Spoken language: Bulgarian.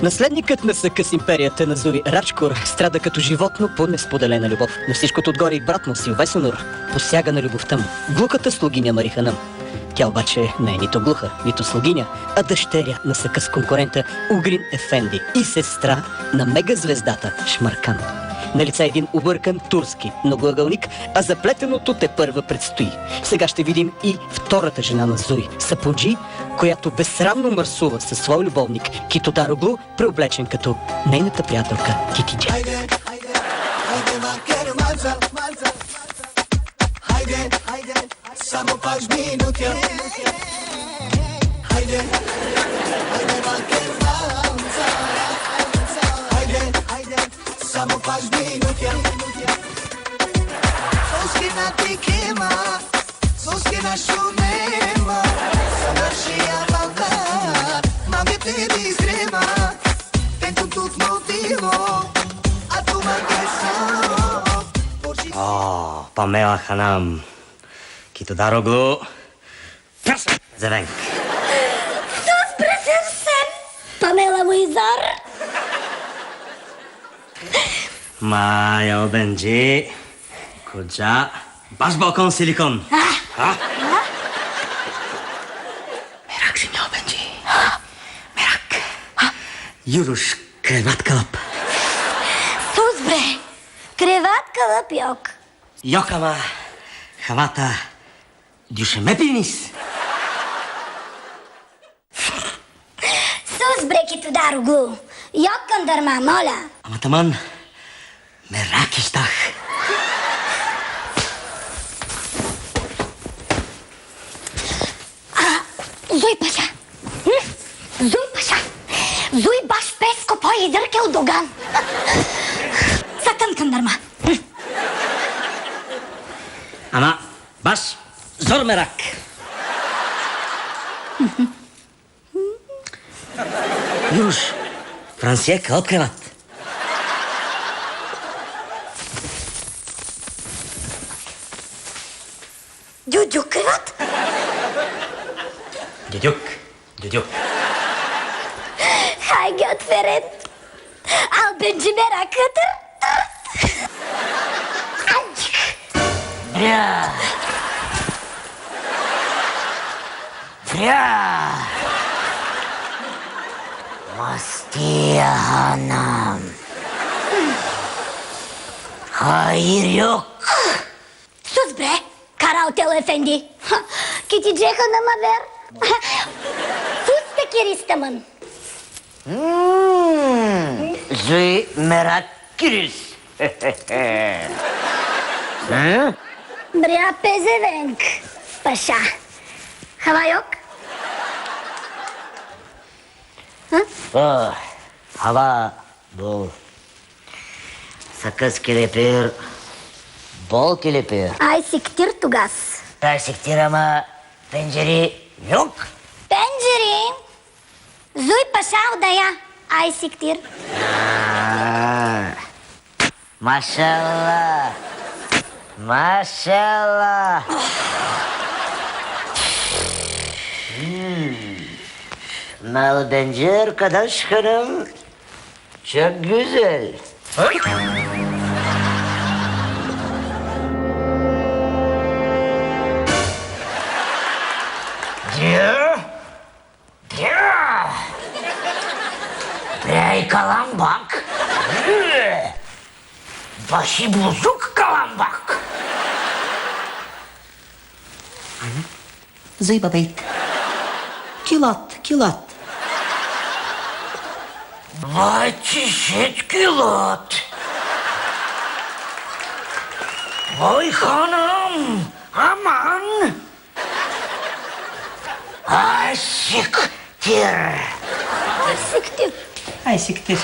Наследникът на Съкъс империята на Зури Рачкор страда като животно по несподелена любов. На всичкото отгоре и брат му Силвесонор посяга на любовта му. Глухата слугиня Мариханъм. Тя обаче не е нито глуха, нито слугиня, а дъщеря на Съкъс конкурента Угрин Ефенди и сестра на мегазвездата Шмаркан. На лице един объркан турски многоъгълник, а заплетеното тепърва предстои. Сега ще видим и втората жена на Зури, Сапунджи, която безсрамно мърсува със свой любовник Китодароглу, преоблечен като нейната приятелка Титиджа. Samo pač minutja. Hajde, hajde vaker manca. Hajde, hajde, samo pač minutja. Soskina tikema, soskina šumema. Sanašija valda, mame tebi izgrema. Pentru tot motivo, a tu mă găsăm. Pamela Hanam. Китодароглу, завенк. Добре съвсем, Памела Уизар. Майо Бенджи, коджа, баш балкон силикон. Мерак Синьо Бенджи, мерак. Юруш, креват кълъп. Сузбре, креват кълъп йок. Йокама, хамата, дюшемепинис. Сузбре, Китодароглу, йок къндърма, моля. Ама таман, мерак ищах. Зуй паша. Зуй паша. Зуй баш песко по идъркел доган. Сакън къндърма. Ама, баш, зор мерак. Юруш, Франсия кълъп креват. Дюдюк креват? Дюдюк, дюдюк. Хай гът ферет. Ал бенджи мерак кътър. Бря! Бря! Мастия Ханам. Хайрюк. Сузбре, карал тел ефенди. Китиджеха на мавер. Сусте киристамън. Зуй мерак кирис. Бря пезевенк. Паша. Хавайок? Хава, бол. Съкъс келепир, бол келепир. Ай сиктир тогас. Тай сектира, ма пенджери юк. Пенджери. Зуй паша удая. Ай сиктир. Машалла. Машалла. Malbencer arkadaş hanım. Çok güzel. Diyor. Diyor. Ey kalambak. Başı bozuk kalambak. Зуйба бейт. Килот, килот. Vay çeşit kilot. Vay hanım. Aman. Ay siktir. Ай сиктир. Ай, сиктир.